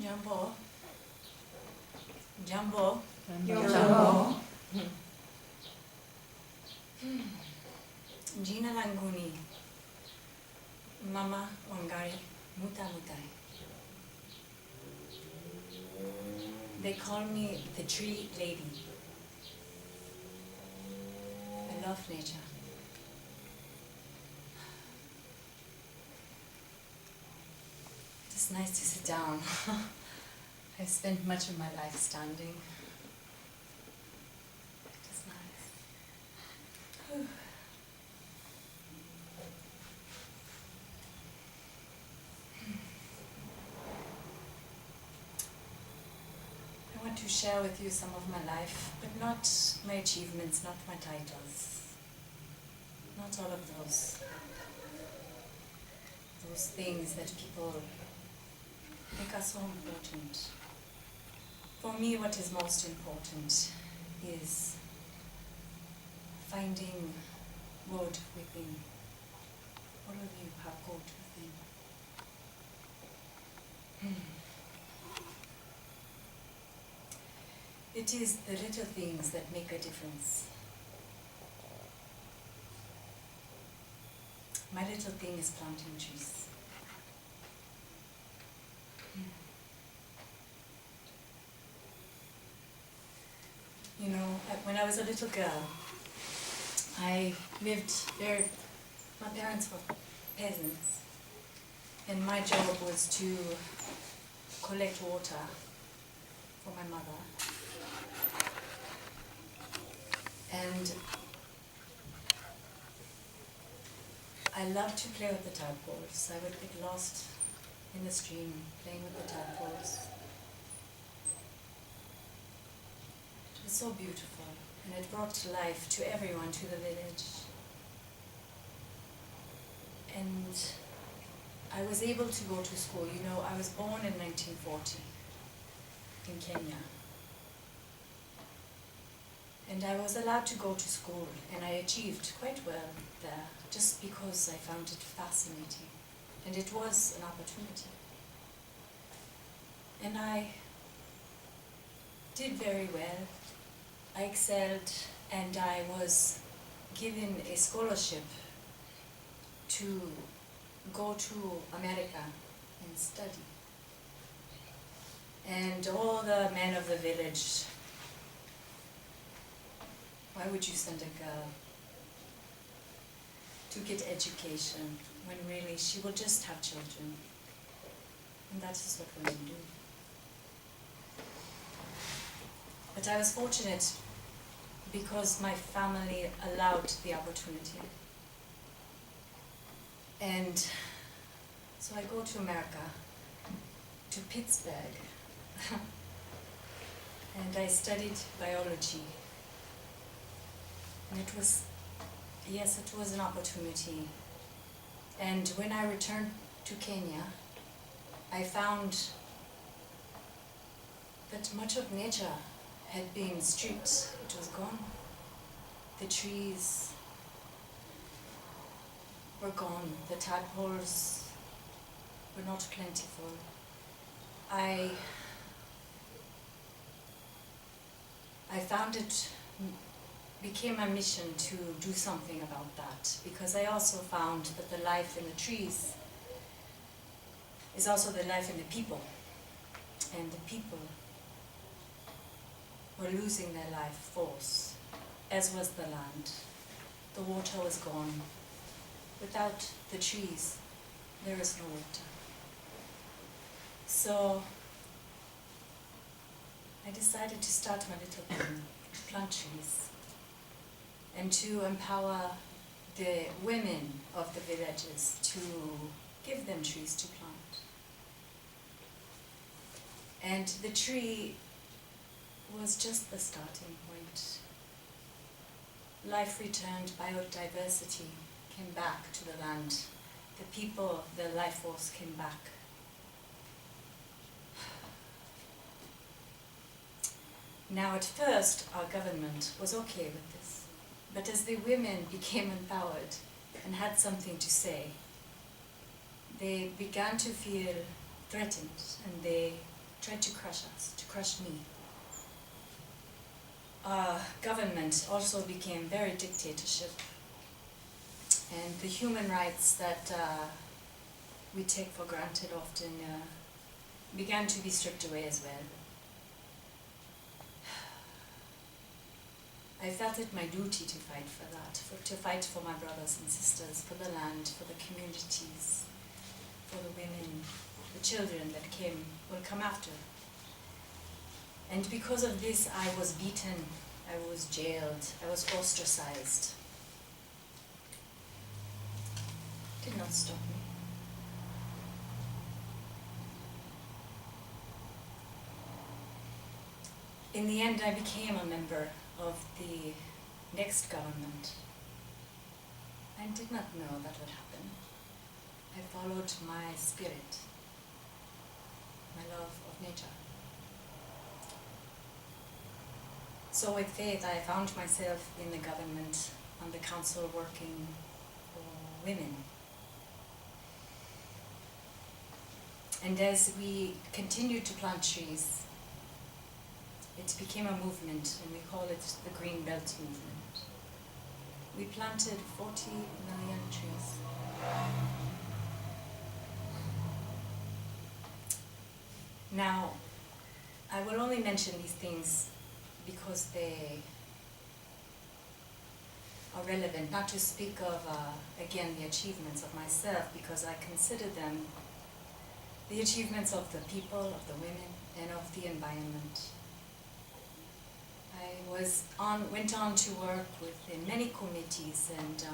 Jambo. Jambo. Jambo. Jina langu ni Mama Wangari Maathai. They call me the tree lady. I love nature. It's nice to sit down. I've spent much of my life standing. It's nice. I want to share with you some of my life, but not my achievements, not my titles. Not all of those things that people think are so important. For me, what is most important is finding God within. All of you have God within. It is the little things that make a difference. My little thing is planting trees. You know, when I was a little girl, I lived there. My parents were peasants, and my job was to collect water for my mother. And I loved to play with the tadpoles. I would get lost in the stream playing with the tadpoles. It was so beautiful, and it brought life to everyone, to the village. And I was able to go to school. You know, I was born in 1940 in Kenya. And I was allowed to go to school, and I achieved quite well there, just because I found it fascinating. And it was an opportunity. And I did very well. I excelled, and I was given a scholarship to go to America and study. And all the men of the village, why would you send a girl to get education when really she will just have children? And that is what women do. But I was fortunate because my family allowed the opportunity. And so I go to America, to Pittsburgh, and I studied biology. And it was, yes, it was an opportunity. And when I returned to Kenya, I found that much of nature had been stripped. It was gone. The trees were gone. The tadpoles were not plentiful. I found it became my mission to do something about that, because I also found that the life in the trees is also the life in the people, and the people were losing their life force, as was the land. The water was gone. Without the trees, there is no water. So I decided to start my little thing, to plant trees, and to empower the women of the villages to give them trees to plant. And the tree was just the starting point. Life returned, biodiversity came back to the land. The people, the life force came back. Now at first, our government was okay with this. But as the women became empowered and had something to say, they began to feel threatened, and they tried to crush us, to crush me. Government also became very dictatorship, and the human rights that we take for granted often began to be stripped away as well. I felt it my duty to fight for that, to fight for my brothers and sisters, for the land, for the communities, for the women, the children that will come after. And because of this, I was beaten, I was jailed, I was ostracized. Did not stop me. In the end, I became a member of the next government. I did not know that would happen. I followed my spirit, my love of nature. So with faith, I found myself in the government, on the council working for women. And as we continued to plant trees, it became a movement, and we call it the Green Belt Movement. We planted 40 million trees. Now, I will only mention these things because they are relevant, not to speak of, again, the achievements of myself, because I consider them the achievements of the people, of the women, and of the environment. I went on to work within many committees and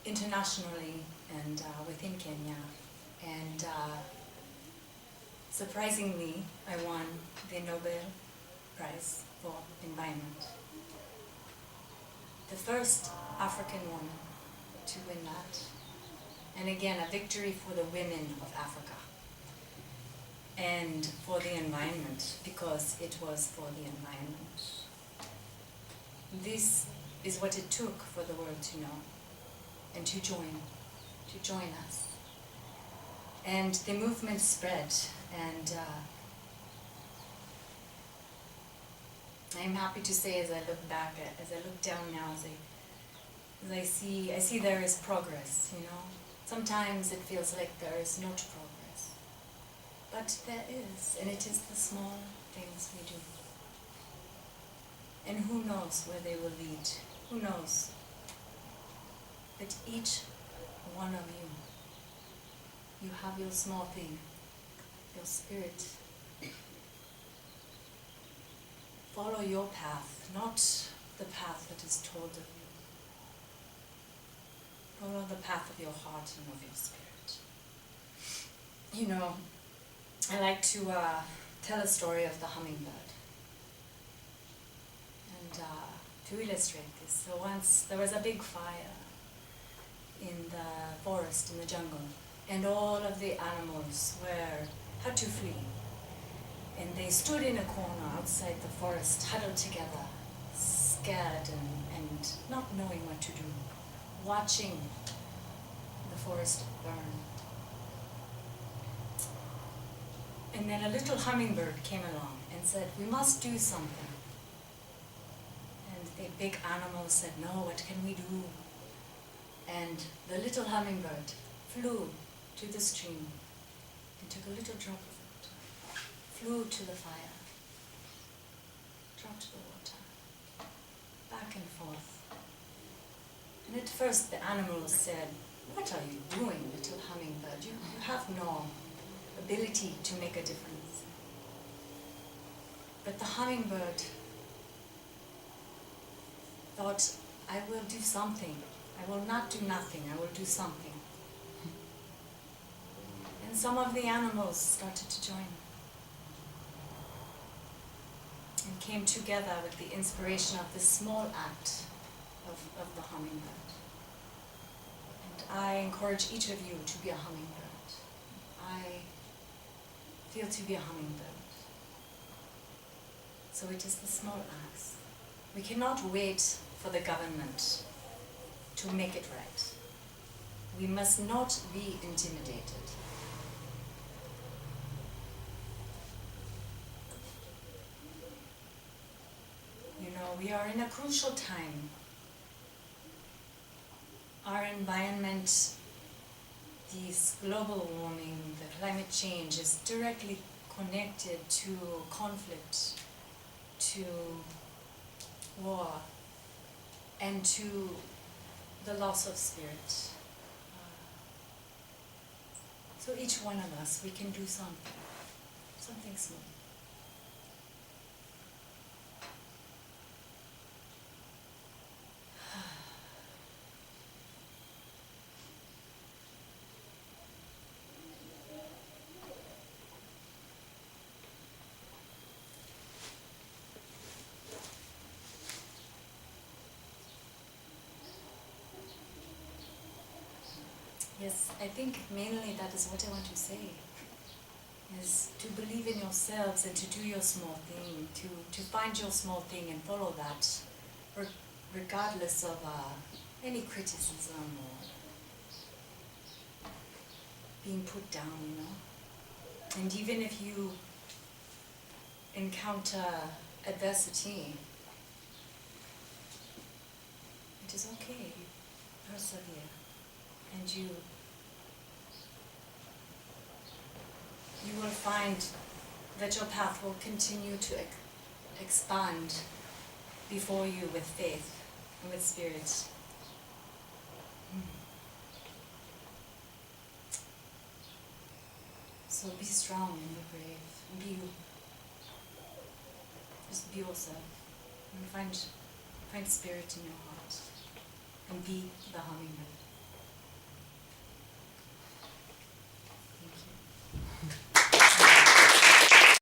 internationally and within Kenya. And surprisingly, I won the Nobel Prize for Environment. The first African woman to win that. And again, a victory for the women of Africa. And for the environment, because it was for the environment. This is what it took for the world to know and to join us. And the movement spread, and I'm happy to say, as I look back, as I look down now, as I see there is progress, you know. Sometimes it feels like there is not progress. But there is, and it is the small things we do. And who knows where they will lead? Who knows? But each one of you have your small thing, your spirit. Follow your path, not the path that is told of you. Follow the path of your heart and of your spirit. You know, I like to tell a story of the hummingbird, and to illustrate this. So once there was a big fire in the forest, in the jungle, and all of the animals had to flee. And they stood in a corner outside the forest, huddled together, scared and not knowing what to do, watching the forest burn. And then a little hummingbird came along and said, "We must do something." And the big animals said, "No, what can we do?" And the little hummingbird flew to the stream and took a little drop of it, flew to the fire, dropped the water, back and forth. And at first the animals said, "What are you doing, little hummingbird? You have no ability to make a difference." But the hummingbird thought, "I will do something. I will not do nothing. I will do something." And some of the animals started to join and came together with the inspiration of this small act of the hummingbird. And I encourage each of you to be a hummingbird. I feel to be a hummingbird. So it is the small acts. We cannot wait for the government to make it right. We must not be intimidated. we are in a crucial time. Our environment, this global warming, the climate change is directly connected to conflict, to war, and to the loss of spirit. So each one of us, we can do something small. Yes, I think mainly that is what I want to say, is to believe in yourselves and to do your small thing, to find your small thing and follow that, regardless of any criticism or being put down, you know. And even if you encounter adversity, it is okay, persevere. And you will find that your path will continue to expand before you with faith and with spirit. So be strong and be brave. And be you. Just be yourself. And find spirit in your heart. And be the hummingbird.